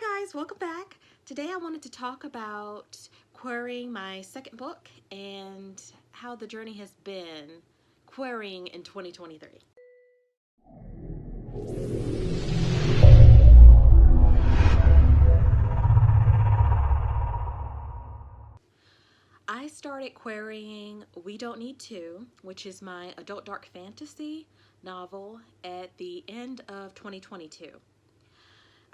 Hi guys, welcome back. Today I wanted to talk about querying my second book and how the journey has been querying in 2023. I started querying We Don't Need To, which is my adult dark fantasy novel, at the end of 2022.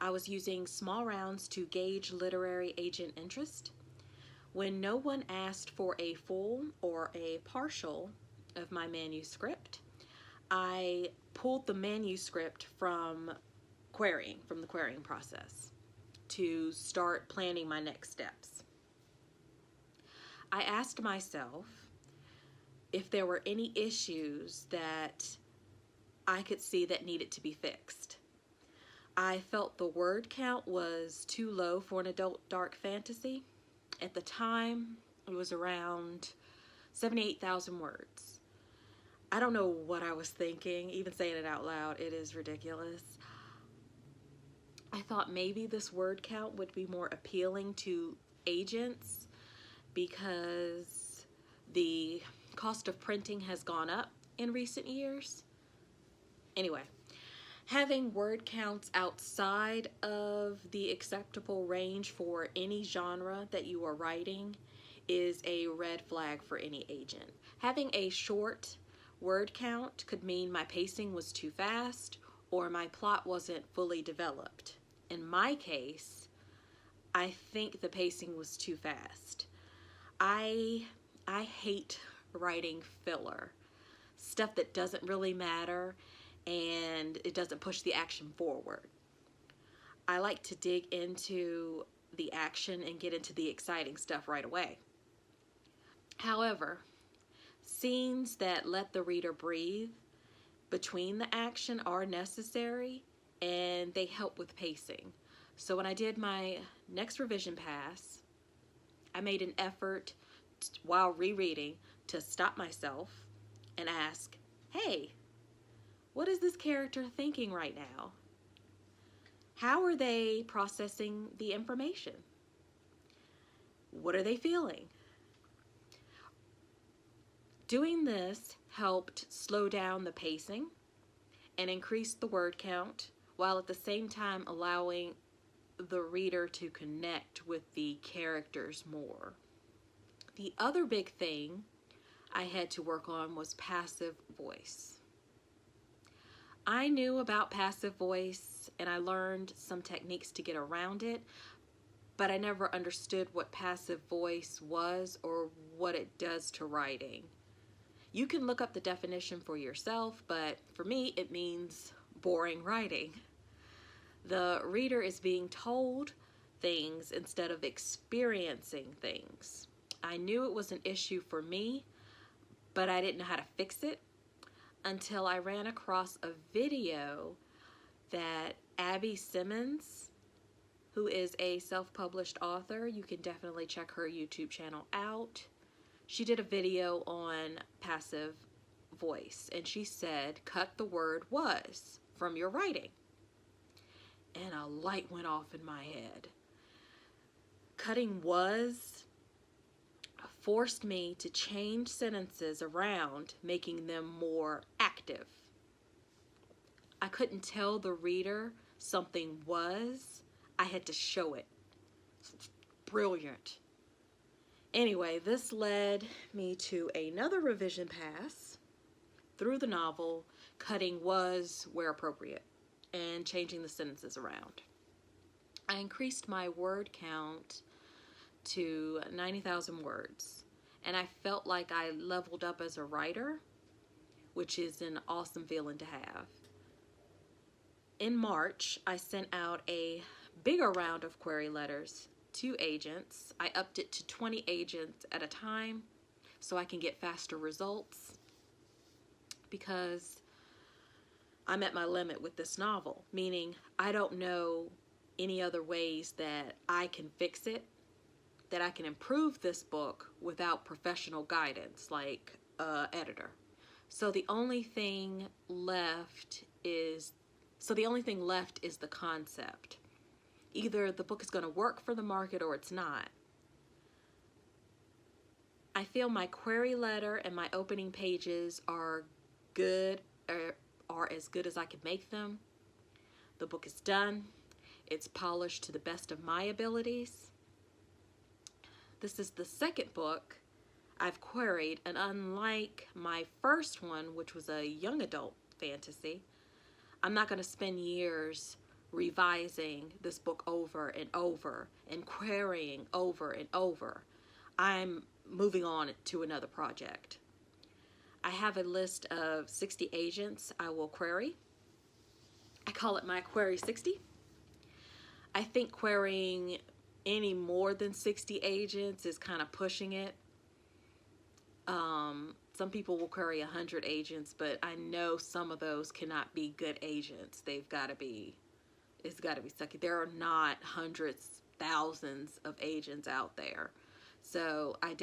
I was using small rounds to gauge literary agent interest. When no one asked for a full or a partial of my manuscript, I pulled the manuscript from the querying process, to start planning my next steps. I asked myself if there were any issues that I could see that needed to be fixed. I felt the word count was too low for an adult dark fantasy. At the time, it was around 78,000 words. I don't know what I was thinking, even saying it out loud, it is ridiculous. I thought maybe this word count would be more appealing to agents because the cost of printing has gone up in recent years. Anyway, having word counts outside of the acceptable range for any genre that you are writing is a red flag for any agent. Having a short word count could mean my pacing was too fast or my plot wasn't fully developed. In my case, I think the pacing was too fast. I hate writing filler, stuff that doesn't really matter and it doesn't push the action forward. I like to dig into the action and get into the exciting stuff right away. However, scenes that let the reader breathe between the action are necessary and they help with pacing. So when I did my next revision pass, I made an effort while rereading to stop myself and ask, hey, what is this character thinking right now? How are they processing the information? What are they feeling? Doing this helped slow down the pacing and increase the word count, while at the same time allowing the reader to connect with the characters more. The other big thing I had to work on was passive voice. I knew about passive voice and I learned some techniques to get around it, but I never understood what passive voice was or what it does to writing. You can look up the definition for yourself, but for me it means boring writing. The reader is being told things instead of experiencing things. I knew it was an issue for me, but I didn't know how to fix it until I ran across a video that Abby Simmons, who is a self-published author, you can definitely check her YouTube channel out. She did a video on passive voice and she said, cut the word was from your writing. And a light went off in my head. Cutting was forced me to change sentences around, making them more active. I couldn't tell the reader something was, I had to show it. Brilliant. Anyway, this led me to another revision pass through the novel, cutting was where appropriate and changing the sentences around. I increased my word count to 90,000 words, and I felt like I leveled up as a writer, which is an awesome feeling to have. In March, I sent out a bigger round of query letters to agents. I upped it to 20 agents at a time so I can get faster results because I'm at my limit with this novel, meaning I don't know any other ways that I can fix it, that I can improve this book without professional guidance like an editor. So the only thing left is the concept. Either the book is going to work for the market or it's not. I feel my query letter and my opening pages are good, or are as good as I can make them. The book is done. It's polished to the best of my abilities. This is the second book I've queried, and unlike my first one, which was a young adult fantasy, I'm not going to spend years revising this book over and over and querying over and over. I'm moving on to another project. I have a list of 60 agents I will query. I call it my Query 60. I think querying any more than 60 agents is kind of pushing it. Some people will query 100 agents, but I know some of those cannot be good agents. They've got to be, it's got to be sucky. There are not hundreds, thousands of agents out there. So I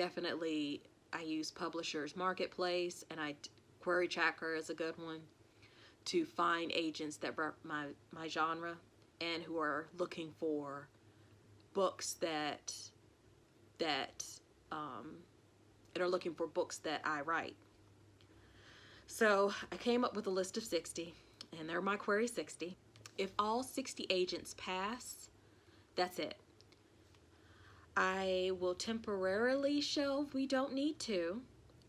use Publishers Marketplace, and Query Tracker is a good one to find agents that rep my genre and who are looking for books that are looking for books that I write. So I came up with a list of 60, and they're my Query 60. If all 60 agents pass, that's it. I will temporarily shelve We Don't Need To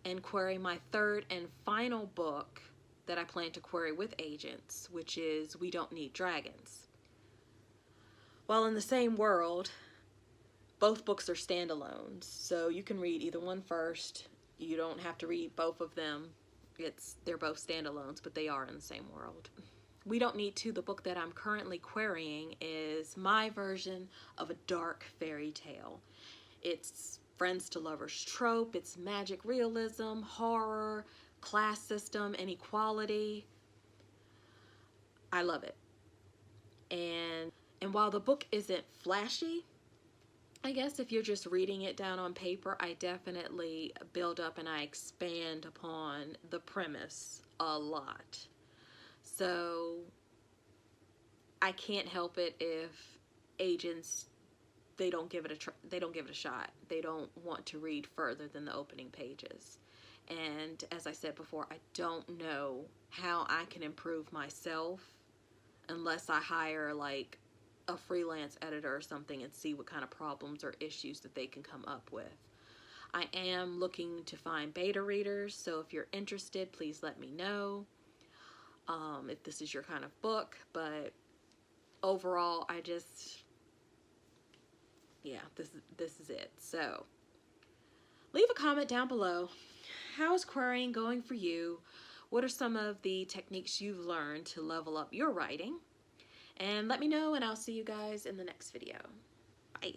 and query my third and final book that I plan to query with agents, which is We Don't Need Dragons. While in the same world, both books are standalones, so you can read either one first. You don't have to read both of them. They're both standalones, but they are in the same world. We Don't Need To, the book that I'm currently querying, is my version of a dark fairy tale. It's friends to lovers trope, it's magic realism, horror, class system, inequality. I love it. And while the book isn't flashy, I guess if you're just reading it down on paper, I definitely build up and I expand upon the premise a lot. So I can't help it if agents, they don't give it a shot. They don't want to read further than the opening pages. And as I said before, I don't know how I can improve myself unless I hire like a freelance editor or something and see what kind of problems or issues that they can come up with. I am looking to find beta readers, so if you're interested, please let me know if this is your kind of book. But overall, this is it. So leave a comment down below. How is querying going for you? What are some of the techniques you've learned to level up your writing? And let me know, and I'll see you guys in the next video. Bye.